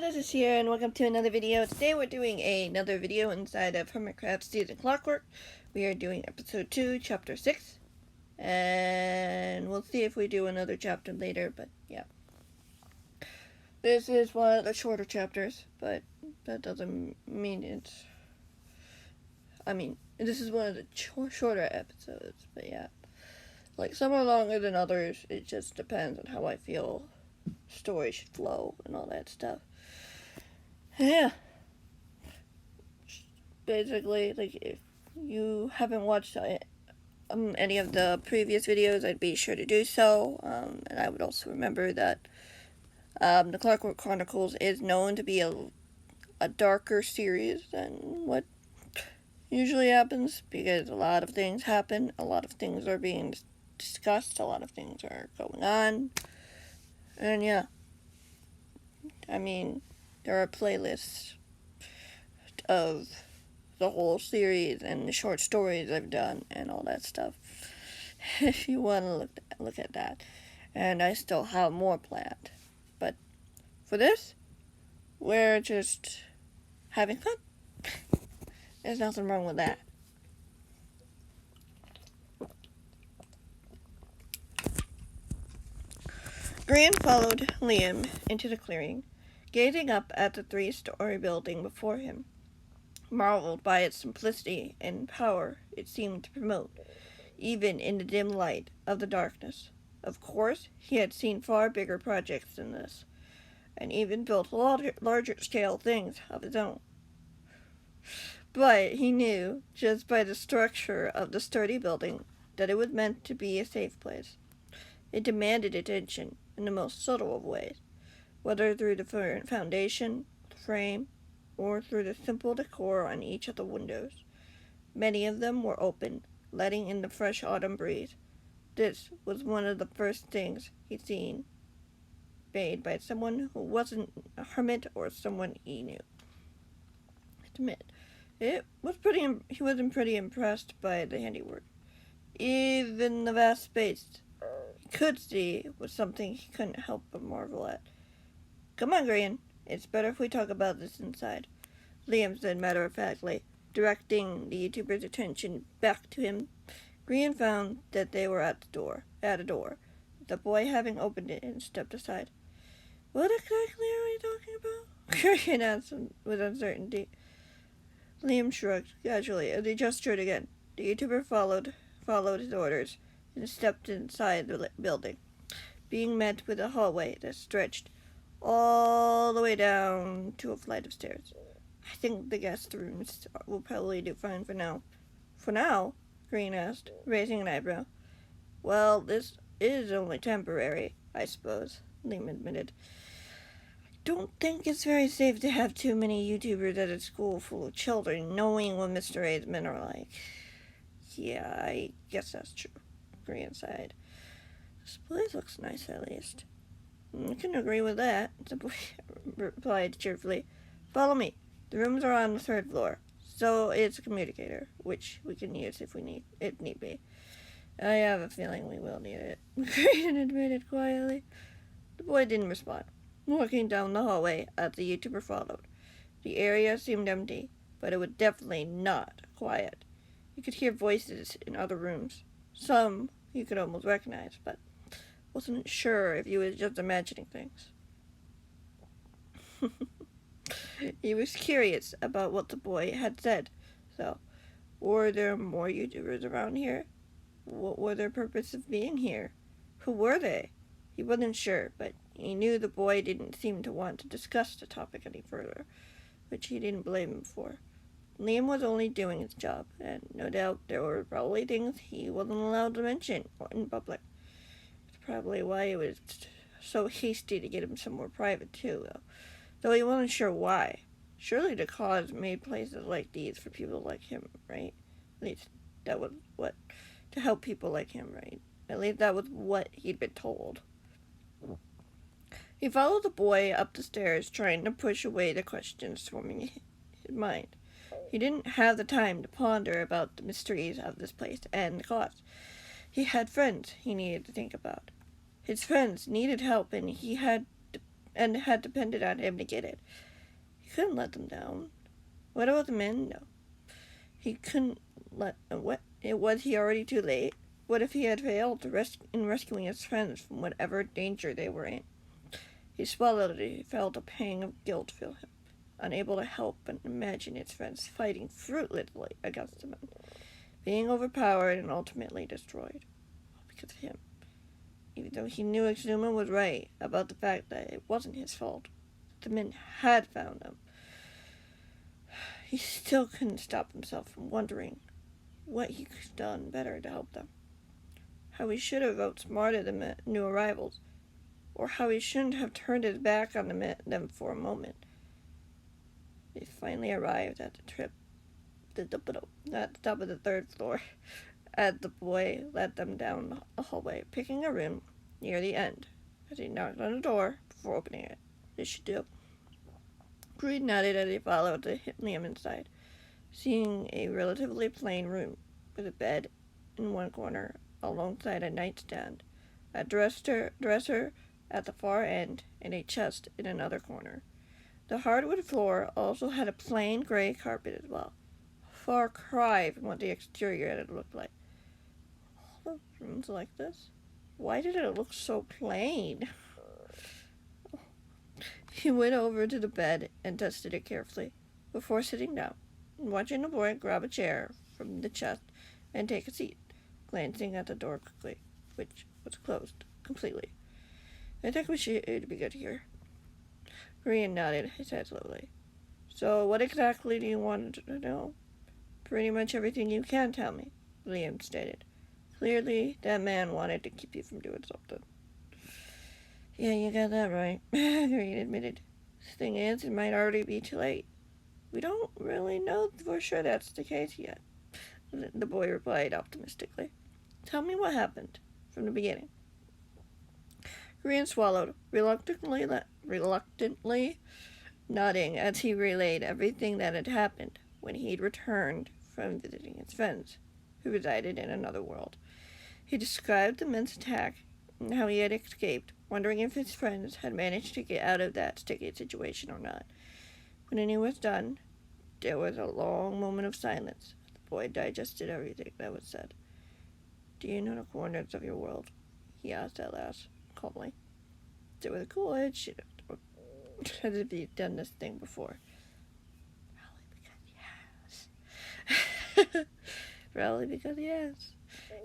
this is here, and welcome to another video. Today we're doing another video inside of Hermitcraft Season Clockwork. We are doing episode 2, chapter 6. And we'll see if we do another chapter later, but yeah. This is one of the shorter chapters, but that doesn't mean it's... this is one of the shorter episodes, but yeah. Like, some are longer than others. It just depends on how I feel story should flow and all that stuff. Yeah. Basically, like, if you haven't watched any of the previous videos, I'd be sure to do so. And I would also remember that the Clockwork Chronicles is known to be a darker series than what usually happens, because a lot of things happen, a lot of things are being discussed, a lot of things are going on. And yeah, I mean, there are playlists of the whole series and the short stories I've done and all that stuff, if you want to look at that. And I still have more planned. But for this, we're just having fun. There's nothing wrong with that. Grian followed Liam into the clearing, gazing up at the 3-story building before him, marveled by its simplicity and power it seemed to promote, even in the dim light of the darkness. Of course, he had seen far bigger projects than this, and even built larger-scale things of his own. But he knew, just by the structure of the sturdy building, that it was meant to be a safe place. It demanded attention in the most subtle of ways, whether through the foundation, the frame, or through the simple decor on each of the windows. Many of them were open, letting in the fresh autumn breeze. This was one of the first things he'd seen made by someone who wasn't a hermit or someone he knew. Admit, he wasn't pretty impressed by the handiwork. Even the vast space he could see was something he couldn't help but marvel at. "Come on, Grian. It's better if we talk about this inside," Liam said matter-of-factly, directing the YouTuber's attention back to him. Grian found that they were at a door, the boy having opened it and stepped aside. "What exactly are we talking about?" Grian asked with uncertainty. Liam shrugged casually as he gestured again. The YouTuber followed his orders and stepped inside the building, being met with a hallway that stretched all the way down to a flight of stairs. "I think the guest rooms will probably do fine for now." "For now?" Grian asked, raising an eyebrow. "Well, this is only temporary, I suppose," Liam admitted. "I don't think it's very safe to have too many YouTubers at a school full of children, knowing what Mr. A's men are like." "Yeah, I guess that's true," Grian sighed. "This place looks nice, at least." "I can agree with that," the boy replied cheerfully. "Follow me. The rooms are on the 3rd floor, so it's a communicator, which we can use if need be. I have a feeling we will need it," Grian admitted quietly. The boy didn't respond, walking down the hallway as the YouTuber followed. The area seemed empty, but it was definitely not quiet. You could hear voices in other rooms. Some you could almost recognize, but wasn't sure if he was just imagining things. He was curious about what the boy had said. So, were there more YouTubers around here? What were their purpose of being here? Who were they? He wasn't sure, but he knew the boy didn't seem to want to discuss the topic any further, which he didn't blame him for. Liam was only doing his job, and no doubt there were probably things he wasn't allowed to mention in public. It's probably why he was so hasty to get him somewhere private, too, though he wasn't sure why. Surely the cause made places like these for people like him, right? At least that was what... to help people like him, right? At least that was what he'd been told. He followed the boy up the stairs, trying to push away the questions swarming his mind. He didn't have the time to ponder about the mysteries of this place and the cause. He had friends he needed to think about. His friends needed help, and he had and had depended on him to get it. He couldn't let them down. What about the men? No. He couldn't let... What? Was he already too late? What if he had failed in rescuing his friends from whatever danger they were in? He swallowed it. He felt a pang of guilt fill him, unable to help but imagine his friends fighting fruitlessly against the men, being overpowered and ultimately destroyed. All because of him. Even though he knew Exuma was right about the fact that it wasn't his fault, the men had found him, he still couldn't stop himself from wondering what he could have done better to help them. How he should have outsmarted the new arrivals, or how he shouldn't have turned his back on them for a moment. They finally arrived at the top of the third floor, as the boy led them down a hallway, picking a room near the end. As he knocked on the door before opening it, they should do. Grian nodded as he followed Liam inside, seeing a relatively plain room with a bed in one corner alongside a nightstand, a dresser at the far end, and a chest in another corner. The hardwood floor also had a plain gray carpet as well, a far cry from what the exterior had looked like. All the rooms like this? Why did it look so plain? He went over to the bed and dusted it carefully before sitting down, watching the boy grab a chair from the chest and take a seat, glancing at the door quickly, which was closed completely. I think we should be good here. Grian nodded his head slowly. So what exactly do you want to know? Pretty much everything you can tell me, Liam stated. Clearly, that man wanted to keep you from doing something. Yeah, you got that right, Grian admitted. The thing is, it might already be too late. We don't really know for sure that's the case yet, the boy replied optimistically. Tell me what happened from the beginning. Grian swallowed, reluctantly nodding as he relayed everything that had happened when he'd returned from visiting his friends, who resided in another world. He described the men's attack and how he had escaped, wondering if his friends had managed to get out of that sticky situation or not. When he was done, there was a long moment of silence. The boy digested everything that was said. Do you know the corners of your world? He asked at last, calmly. There was a cool edge, as if he'd done this thing before. Probably because he has.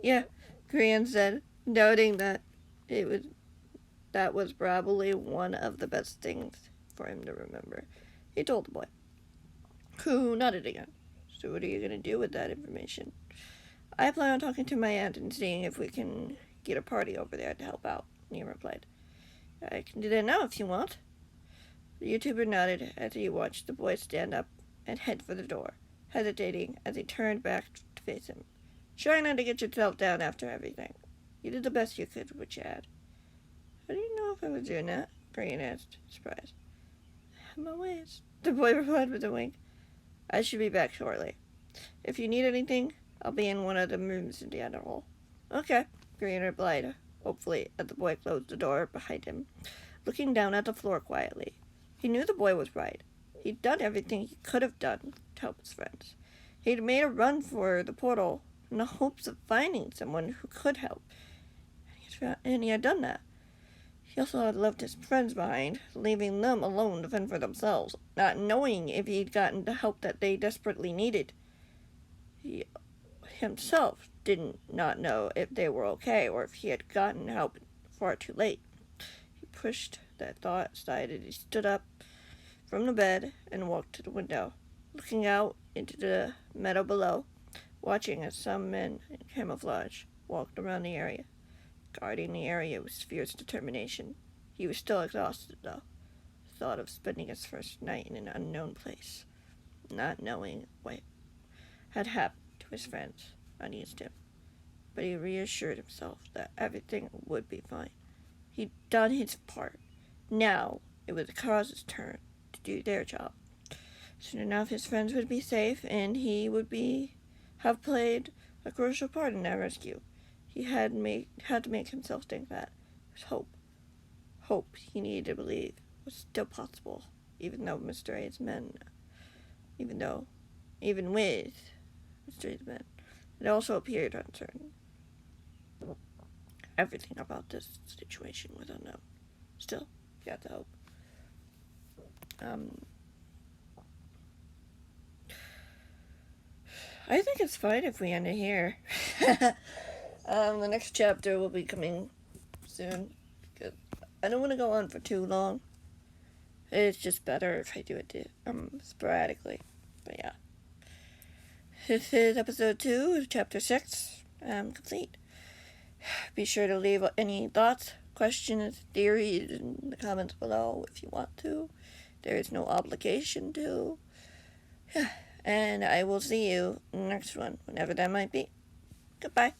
Yeah, Grian said, noting that that was probably one of the best things for him to remember. He told the boy, who nodded again. So what are you going to do with that information? I plan on talking to my aunt and seeing if we can get a party over there to help out, Liam replied. I can do that now if you want. The YouTuber nodded as he watched the boy stand up and head for the door, hesitating as he turned back to face him. Try not to get yourself down after everything. You did the best you could with what you had. How do you know if I was doing that? Grian asked, surprised. I have my ways, the boy replied with a wink. I should be back shortly. If you need anything, I'll be in one of the rooms in the other hall. Okay, Grian replied, hopefully, as the boy closed the door behind him, looking down at the floor quietly. He knew the boy was right. He'd done everything he could have done to help his friends. He'd made a run for the portal in the hopes of finding someone who could help. And he had done that. He also had left his friends behind, leaving them alone to fend for themselves, not knowing if he'd gotten the help that they desperately needed. He himself did not know if they were okay or if he had gotten help far too late. He pushed that thought aside as he stood up from the bed and walked to the window, looking out into the meadow below, watching as some men in camouflage walked around the area, guarding the area with fierce determination. He was still exhausted, though. The thought of spending his first night in an unknown place, not knowing what had happened to his friends, uneased him. But he reassured himself that everything would be fine. He'd done his part. Now it was the Cause's turn to do their job. Soon enough, his friends would be safe, and he would have played a crucial part in their rescue. He had to make himself think that. It was hope. Hope he needed to believe was still possible, even though Mr. A's men, even with Mr. A's men, it also appeared uncertain. Everything about this situation was unknown. Still, you have to hope. I think it's fine if we end it here. The next chapter will be coming soon. I don't want to go on for too long. It's just better if I do it sporadically. But yeah. This is episode 2, chapter 6, complete. Be sure to leave any thoughts, questions, theories in the comments below if you want to. There is no obligation to. And I will see you in the next one, whenever that might be. Goodbye.